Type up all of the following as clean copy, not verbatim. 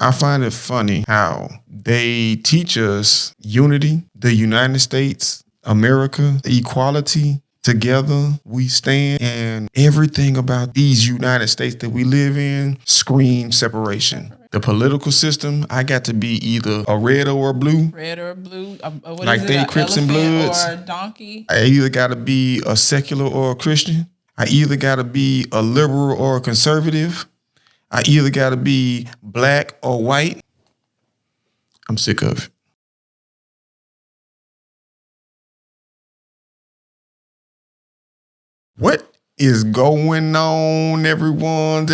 I find it funny how they teach us unity, the United States, America, equality. Together we stand, and everything about these United States that we live in screams separation. The political system, I got to be either a red or a blue. Red or blue. What like is it? they An Crips and elephant Bloods. or a donkey? I either got to be a secular or a Christian. I either got to be a liberal or a conservative. I either got to be black or white. I'm sick of it. What is going on, everyone's?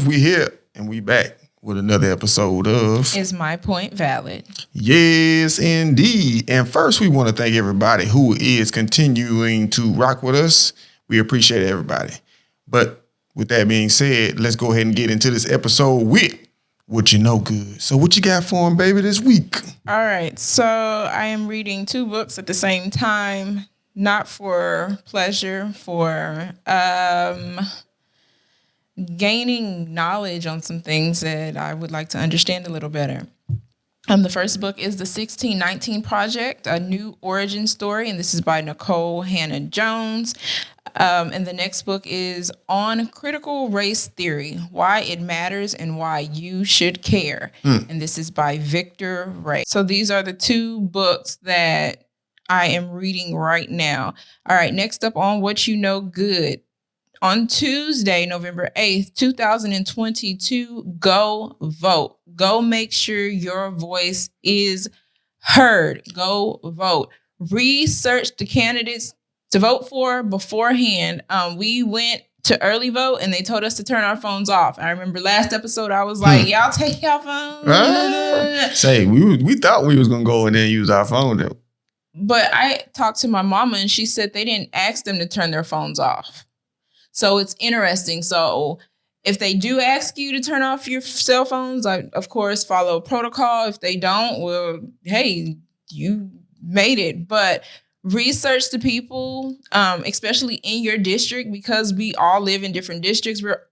We here and we back with another episode of Is My Point Valid? Yes, indeed. And first, we want to thank everybody who is continuing to rock with us. We appreciate everybody. But with that being said, let's go ahead and get into this episode with What You Know Good. So what you got for him, baby, this week? All right. So I am reading 2 books at the same time, not for pleasure, for gaining knowledge on some things that I would like to understand a little better. The first book is The 1619 Project, A New Origin Story, and this is by Nicole Hannah Jones. And the next book is On Critical Race Theory, Why It Matters and Why You Should Care. And this is by Victor Ray. So these are the 2 books that I am reading right now. All right, next up on What You Know Good. On Tuesday, November 8th, 2022, go vote. Go make sure your voice is heard. Go vote. Research the candidates to vote for beforehand. We went to early vote and they told us to turn our phones off. I remember last episode I was like, y'all take your phones. Say, we thought we was going to go in there and use our phone though. But I talked to my mama and she said they didn't ask them to turn their phones off. So it's interesting. So if they do ask you to turn off your cell phones, I, of course, follow protocol. If they don't, well, hey, you made it. But research the people, especially in your district, because we all live in different districts. We're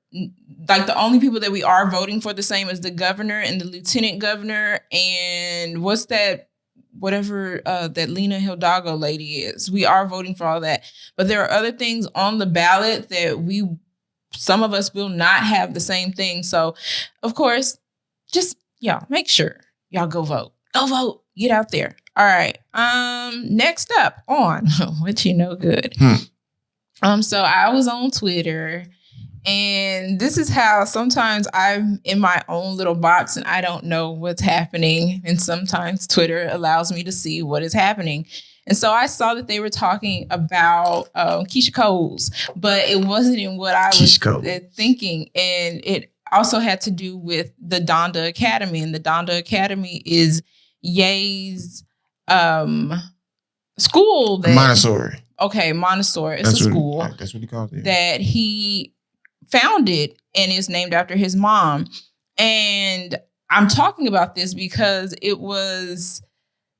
like the only people that we are voting for the same as the governor and the lieutenant governor. And what's that? Whatever that Lena Hidalgo lady is. We are voting for all that. But there are other things on the ballot that some of us will not have the same thing. So, of course, just, make sure y'all go vote. Go vote. Get out there. All right. Next up on What You Know Good. So I was on Twitter. And this is how sometimes I'm in my own little box and I don't know what's happening. And sometimes Twitter allows me to see what is happening. And so I saw that they were talking about Keisha Coles, but it wasn't in what I was thinking. And it also had to do with the Donda Academy. And the Donda Academy is Ye's school. Montessori. Okay, Montessori. It's a school. That's what he calls it. That he founded and is named after his mom. And I'm talking about this because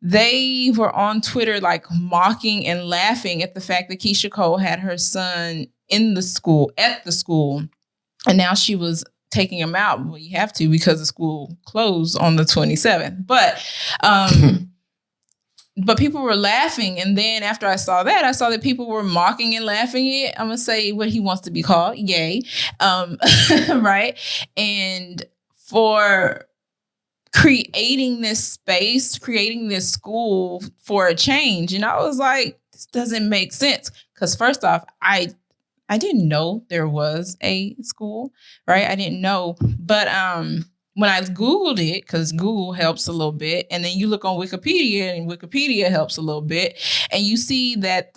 they were on Twitter like mocking and laughing at the fact that Keisha Cole had her son at the school. And now she was taking him out. Well, you have to because the school closed on the 27th. But people were laughing. And then after I saw that people were mocking and laughing it. I'm going to say what he wants to be called. Yay. Right. And for creating this space, creating this school for a change. And I was like, this doesn't make sense. Because first off, I didn't know there was a school, right? I didn't know. But when I Googled it, because Google helps a little bit, and then you look on Wikipedia, and Wikipedia helps a little bit, and you see that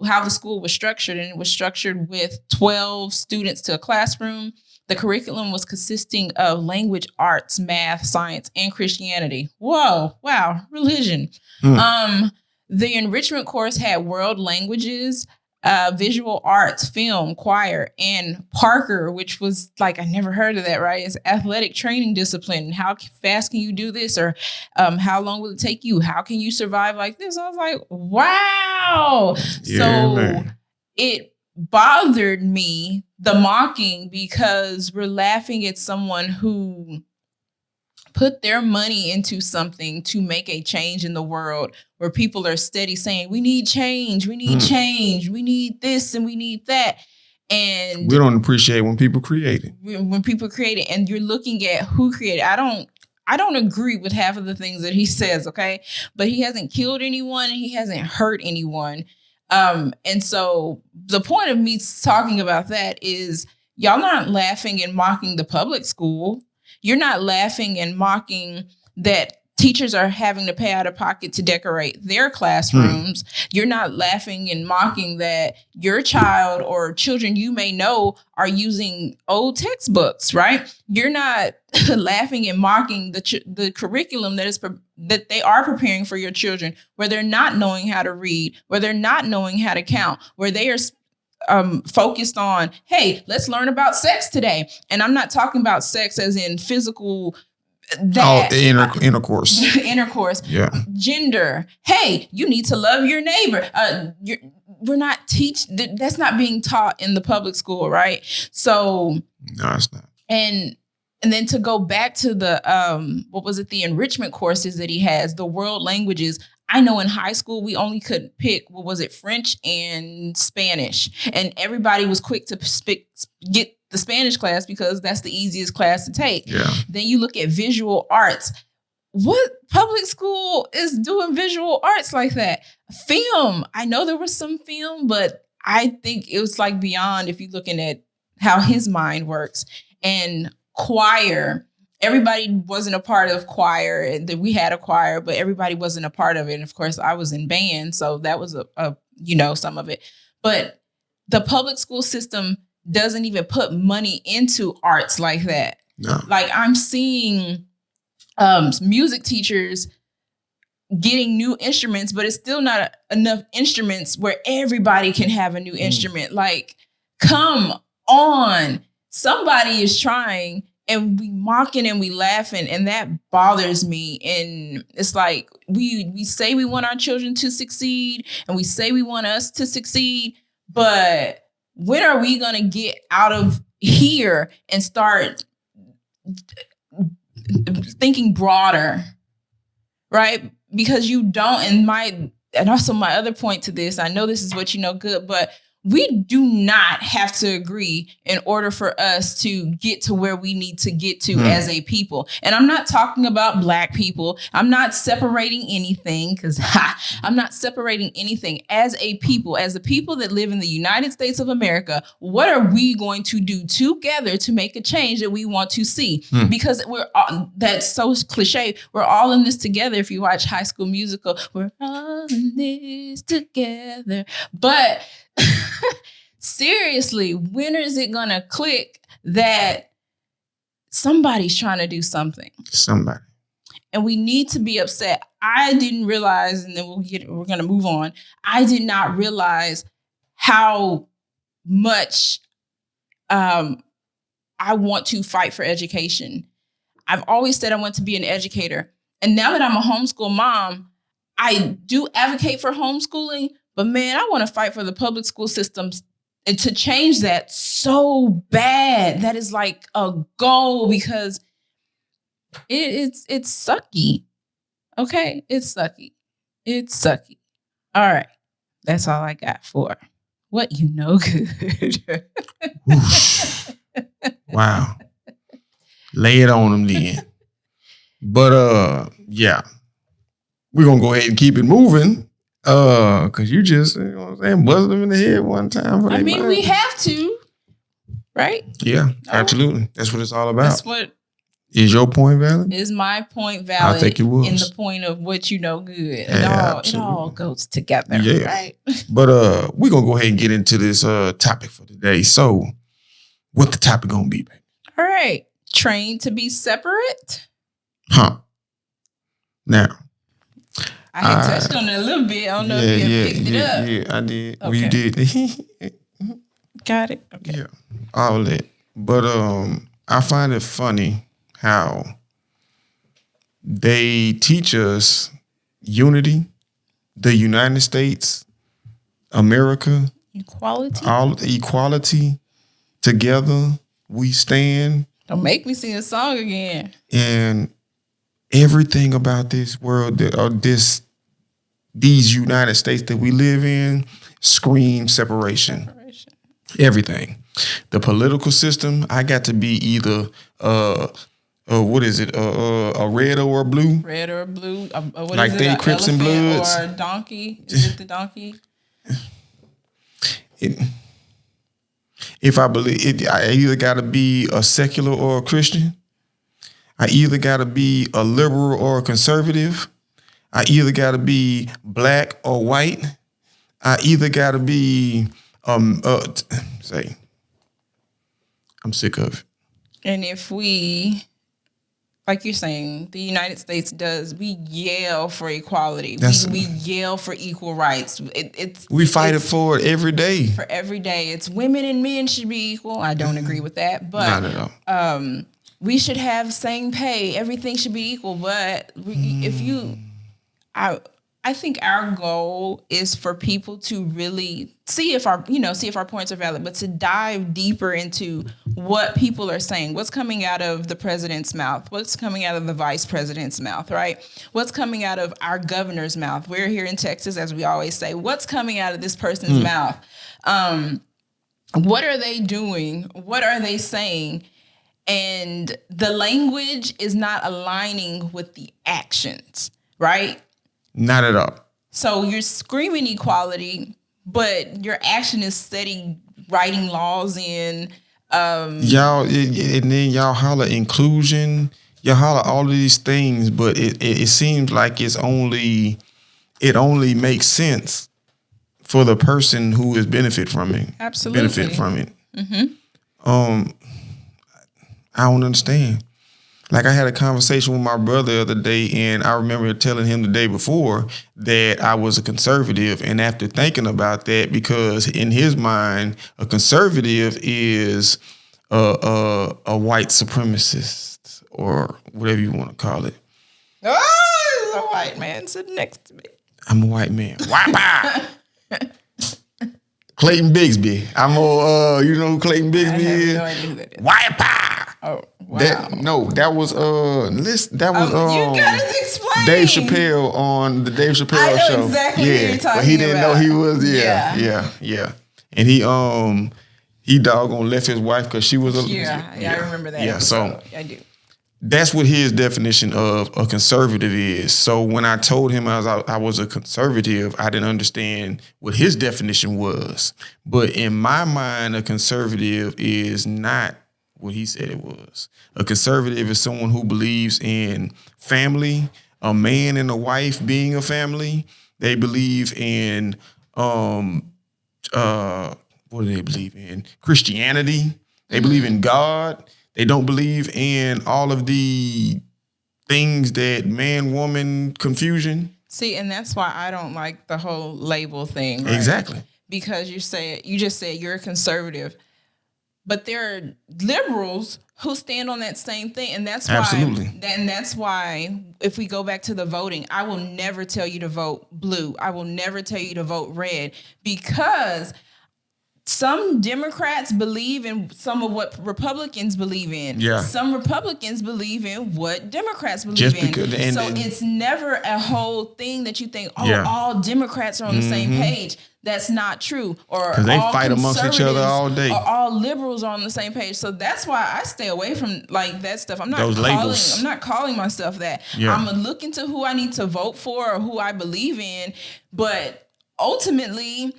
how the school was structured, and it was structured with 12 students to a classroom. The curriculum was consisting of language, arts, math, science, and Christianity. Whoa, wow, religion. The enrichment course had world languages, visual arts, film, choir, and Parker, which was like, I never heard of that, right? It's athletic training discipline. How fast can you do this? Or how long will it take you? How can you survive like this? I was like, wow. It bothered me, the mocking, because we're laughing at someone who put their money into something to make a change in the world where people are steady saying, we need change, we need change, we need this and we need that. And we don't appreciate when people create it. When people create it, and you're looking at who created it. I don't agree with half of the things that he says, okay? But he hasn't killed anyone and he hasn't hurt anyone. And so the point of me talking about that is y'all not laughing and mocking the public school. You're not laughing and mocking that teachers are having to pay out of pocket to decorate their classrooms. You're not laughing and mocking that your child or children you may know are using old textbooks, right? You're not laughing and mocking the curriculum that they are preparing for your children, where they're not knowing how to read, where they're not knowing how to count, where they are focused on, hey, let's learn about sex today. And I'm not talking about sex as in physical, intercourse. Intercourse. Yeah. Gender. Hey, you need to love your neighbor. We're not that's not being taught in the public school, right? So no, it's not. And then to go back to the the enrichment courses that he has, the world languages. I know in high school, we only could pick, French and Spanish. And everybody was quick to get the Spanish class because that's the easiest class to take. Yeah. Then you look at visual arts. What public school is doing visual arts like that? Film. I know there was some film, but I think it was like beyond if you're looking at how his mind works. And choir. Everybody wasn't a part of choir, and we had a choir, but everybody wasn't a part of it. And of course, I was in band, so that was some of it. But the public school system doesn't even put money into arts like that. No. Like I'm seeing music teachers getting new instruments, but it's still not enough instruments where everybody can have a new instrument. Like, come on, somebody is trying. And we mocking and we laughing, and that bothers me. And it's like we say we want our children to succeed, and we say we want us to succeed, but when are we gonna get out of here and start thinking broader, right? Because you don't. And also my other point to this, I know this is what you know good, but we do not have to agree in order for us to get to where we need to get to as a people. And I'm not talking about Black people. I'm not separating anything because I'm not separating anything. As a people, as the people that live in the United States of America, what are we going to do together to make a change that we want to see? Because that's so cliche. We're all in this together. If you watch High School Musical, we're all in this together. But seriously, when is it gonna click that somebody's trying to do something? Somebody. And we need to be upset. I didn't realize, and then we're gonna move on. I did not realize how much I want to fight for education. I've always said I want to be an educator. And now that I'm a homeschool mom, I do advocate for homeschooling. But man, I want to fight for the public school systems and to change that so bad. That is like a goal because it's sucky. Okay, it's sucky. It's sucky. All right, that's all I got for what you know good. Wow, lay it on them then. But yeah, we're gonna go ahead and keep it moving. Cause you just, you know what I'm saying, buzzed them in the head one time. We have to, right? Yeah, absolutely. That's what it's all about. That's what is your point valid? Is my point valid? I think it was. In the point of what you know good. It all goes together, yeah. Right? But we're gonna go ahead and get into this topic for today. So, what the topic gonna be, baby? All right, trained to be separate. Now. I had touched on it a little bit. I don't know if you picked it up. Yeah, I did. Okay. Well, you did. Got it. Okay. Yeah, all that. But I find it funny how they teach us unity, the United States, America, equality. Together we stand. Don't make me sing a song again. And everything about this world or these United States that we live in scream separation. Everything. The political system, I got to be either what is it? A red or a blue? Red or blue? What like is it? they Crips and Bloods or a donkey? Is it the donkey? If I believe it, I either got to be a secular or a Christian. I either got to be a liberal or a conservative. I either got to be black or white. I either got to be say, I'm sick of it. And if we, like you're saying, the United States we yell for equality. We yell for equal rights. We fight for it every day. For every day. It's women and men should be equal. I don't agree with that. But not at all. We should have same pay. Everything should be equal. But I think our goal is for people to really see if our points are valid, but to dive deeper into what people are saying, what's coming out of the president's mouth, what's coming out of the vice president's mouth, right? What's coming out of our governor's mouth? We're here in Texas, as we always say, what's coming out of this person's mouth? What are they doing? What are they saying? And the language is not aligning with the actions, right? Not at all. So you're screaming equality, but your action is steady writing laws in. Y'all, and then y'all holler inclusion. Y'all holler all of these things, but it seems like it only makes sense for the person who is benefit from it. Absolutely. Benefit from it. Mm-hmm. I don't understand. Like I had a conversation with my brother the other day, and I remember telling him the day before that I was a conservative. And after thinking about that, because in his mind, a conservative is a white supremacist or whatever you want to call it. Oh, there's a white man sitting next to me. I'm a white man. White Clayton Bigsby. You know who Clayton Bigsby is? I have no idea who that is. White pie. Oh, wow. That was you gotta explain. Dave Chappelle on the Dave Chappelle I know show. Exactly who you're talking but he didn't about. know he was. Yeah. And he doggone left his wife because she was a I remember that. Yeah, so I do. that's what his definition of a conservative is. So when I told him I was a conservative, I didn't understand what his definition was. But in my mind, a conservative is not what he said it was. A conservative is someone who believes in family, a man and a wife being a family. They believe in what do they believe in? Christianity. They believe in God. They don't believe in all of the things that man-woman confusion. See, and that's why I don't like the whole label thing. Right? Exactly. Because you just said you're a conservative. But there are liberals who stand on that same thing. And that's why Absolutely. And that's why if we go back to the voting, I will never tell you to vote blue. I will never tell you to vote red, because some Democrats believe in some of what Republicans believe in. Yeah. Some Republicans believe in what Democrats believe Just in. because, It's never a whole thing that you think, all Democrats are on the same page. That's not true. Or because they fight amongst each other all day. Or all liberals are on the same page. So that's why I stay away from like that stuff. I'm not Those labels. I'm not calling myself that. Yeah. I'm gonna look into who I need to vote for or who I believe in. But ultimately,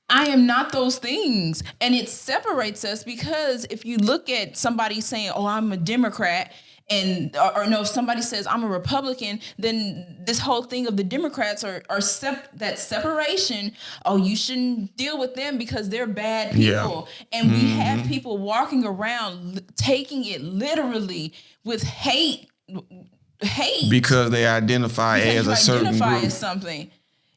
I am not those things. And it separates us, because if you look at somebody saying, oh, I'm a Democrat, if somebody says I'm a Republican, then this whole thing of the Democrats that separation. Oh, you shouldn't deal with them because they're bad people. Yeah. And we have people walking around taking it literally with hate because they identify as a certain group. As something.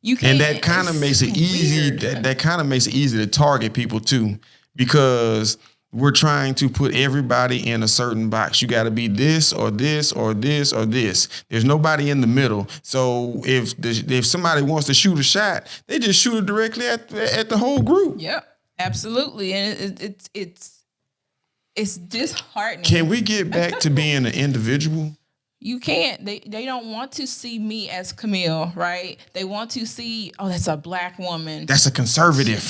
You can't, and that kind of makes it easy. That kind of makes it easy to target people too, because we're trying to put everybody in a certain box. You got to be this or this or this or this. There's nobody in the middle. So if somebody wants to shoot a shot, they just shoot it directly at the whole group. Yep, absolutely, and it's disheartening. Can we get back to being an individual? You can't. They don't want to see me as Camille, right? They want to see, oh, that's a black woman. That's a conservative.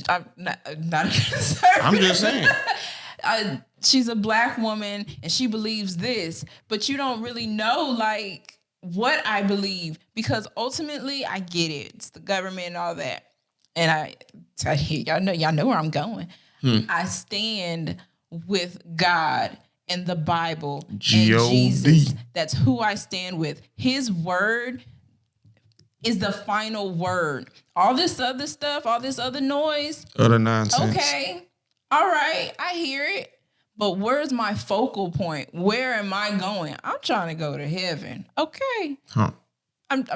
I'm not a conservative. I'm just saying. She's a black woman and she believes this, but you don't really know like what I believe, because ultimately I get it. It's the government and all that. And I tell you, y'all know where I'm going. I stand with God and the Bible G-O-D. and Jesus. That's who I stand with. His word is the final word. All this other stuff, all this other noise, other nonsense. okay, all right, I hear it. But where's my focal point? Where am I going? I'm trying to go to heaven. Okay. Huh. I'm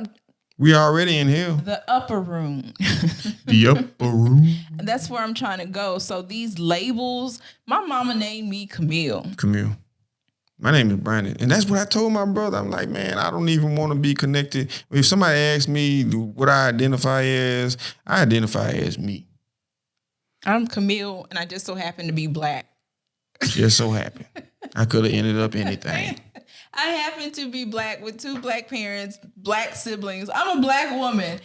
We already in hell. the upper room. The upper room. That's where I'm trying to go. So these labels, my mama named me Camille. Camille. My name is Brandon. And that's what I told my brother. I'm like, man, I don't even want to be connected. If somebody asks me what I identify as me. I'm Camille, and I just so happen to be black. Just so happen. I could have ended up anything. I happen to be black with 2 black parents, black siblings. I'm a black woman.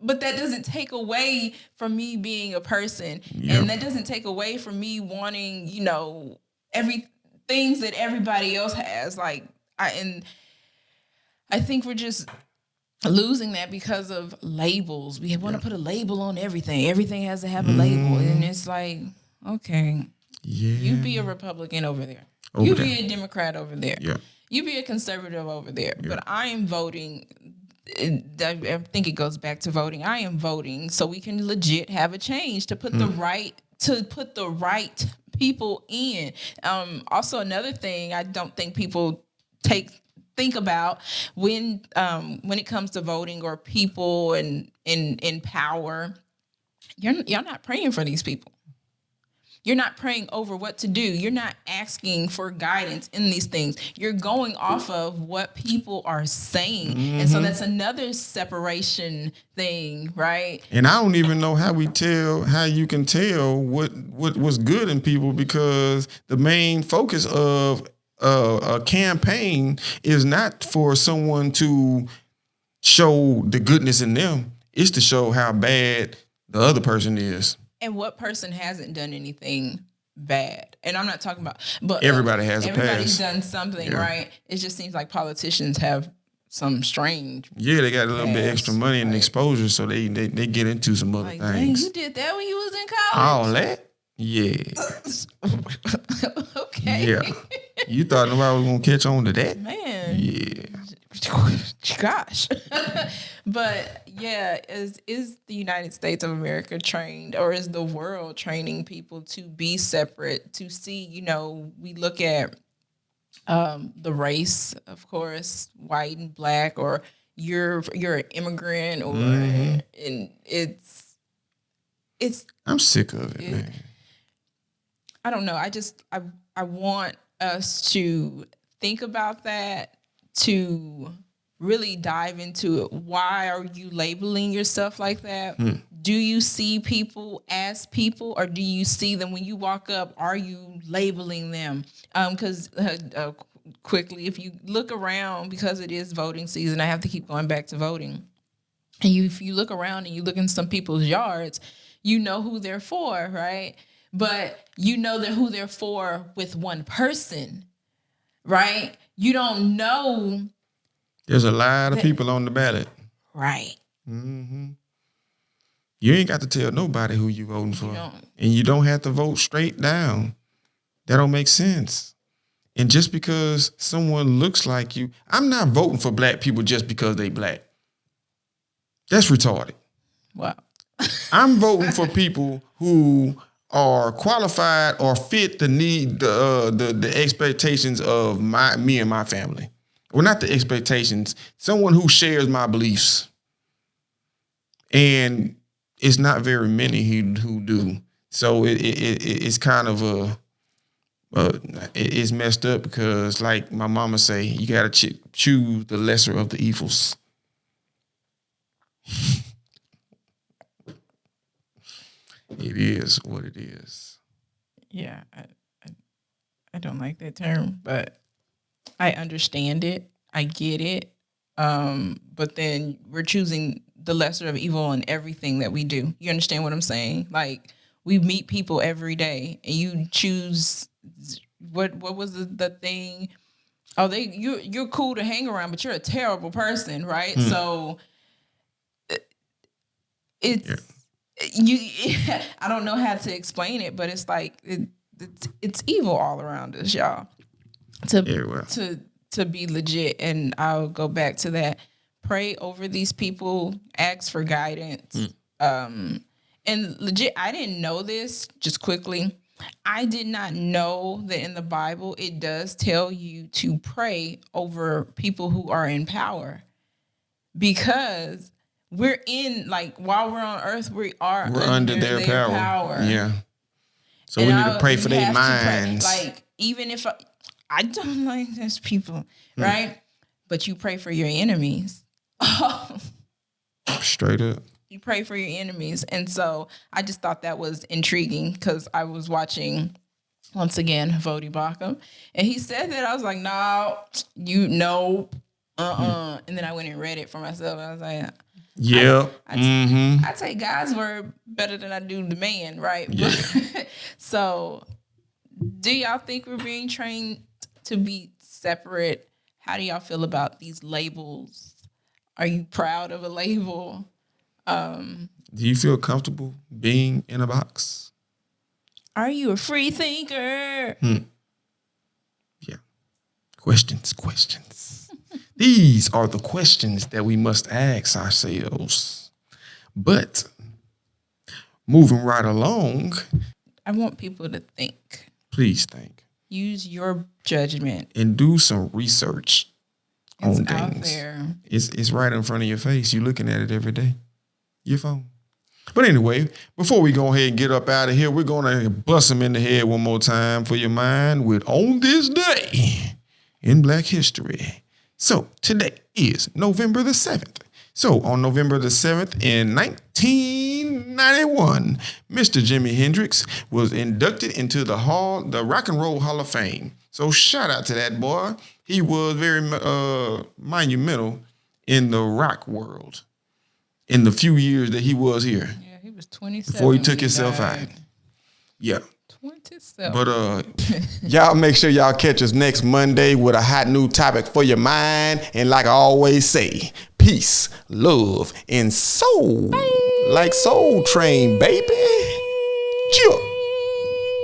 But that doesn't take away from me being a person. Yep. And that doesn't take away from me wanting, things that everybody else has. Like, I think we're just losing that because of labels. We want to put a label on everything. Everything has to have a label. And it's like, okay, you be a Republican over there. You be a Democrat over there. Yeah. You be a conservative over there. Yeah. But I am voting. I think it goes back to voting. I am voting so we can legit have a change to put the right people in. Also, another thing I don't think people think about when it comes to voting or people and in power, you're not praying for these people. You're not praying over what to do. You're not asking for guidance in these things. You're going off of what people are saying. Mm-hmm. And so that's another separation thing, right? And I don't even know how you can tell what was good in people, because the main focus of a campaign is not for someone to show the goodness in them. It's to show how bad the other person is. And what person hasn't done anything bad? And I'm not talking about, but everybody has a past. Everybody's done something, right? It just seems like politicians have some strange. Yeah, they got a little bit extra money and exposure, so they get into some other things. Dang, you did that when you was in college? All that? Yeah. Okay. Yeah. You thought nobody was gonna catch on to that? Man. Yeah. Gosh. But yeah, is the United States of America trained, or is the world training people to be separate, to see, we look at the race, of course, white and black, or you're an immigrant, or and it's I'm sick of it, man. I don't know. I want us to think about that, to really dive into it. Why are you labeling yourself like that? Do you see people as people, or do you see them when you walk up? Are you labeling them? Because quickly, if you look around, because it is voting season, I have to keep going back to voting. And if you look around and you look in some people's yards, you know who they're for, right? But you know who they're for with one person, right? You don't know. There's a lot of people on the ballot. Right. Mm-hmm. You ain't got to tell nobody who you voting for. And you don't have to vote straight down. That don't make sense. And just because someone looks like you, I'm not voting for black people just because they black. That's retarded. Wow. I'm voting for people who are qualified or fit the expectations of me and my family. Well, not the expectations. Someone who shares my beliefs. And it's not very many who do. So it's kind of it's messed up, because, like my mama say, you got to choose the lesser of the evils. It is what it is. Yeah, I don't like that term, but I understand it. I get it. But then we're choosing the lesser of evil in everything that we do. You understand what I'm saying? Like, we meet people every day, and you choose what was the thing? Oh, you're cool to hang around, but you're a terrible person, right? So it's you. I don't know how to explain it, but it's like it's evil all around us, y'all. To be legit, and I'll go back to that. Pray over these people, ask for guidance. And legit, I didn't know this, just quickly. I did not know that in the Bible it does tell you to pray over people who are in power, because we're in, like, while we're on earth, we're under their power. Yeah. So we need to pray for their minds. Like, even if I don't like those people, right? But you pray for your enemies. Straight up. You pray for your enemies. And so I just thought that was intriguing, because I was watching, once again, Vodi Bakum, and he said that. I was like, no, And then I went and read it for myself. I was like, I take God's word better than I do the man, right? Yeah. So do y'all think we're being trained to be separate? How do y'all feel about these labels? Are you proud of a label? Do you feel comfortable being in a box? Are you a free thinker? Yeah. Questions. These are the questions that we must ask ourselves. But moving right along, I want people to think. Please think. Use your judgment. And do some research on things. It's out there. It's right in front of your face. You're looking at it every day. Your phone. But anyway, before we go ahead and get up out of here, we're going to bust them in the head one more time for your mind with On This Day in Black History. So today is November the 7th. So on November the 7th in 1991, Mr. Jimi Hendrix was inducted into the Rock and Roll Hall of Fame. So shout out to that boy. He was very monumental in the rock world in the few years that he was here. Yeah, he was 27 before he took himself out. Yeah. 27. But y'all make sure y'all catch us next Monday with a hot new topic for your mind. And like I always say, peace, love, and soul. Bye. Like Soul Train, baby. Chill.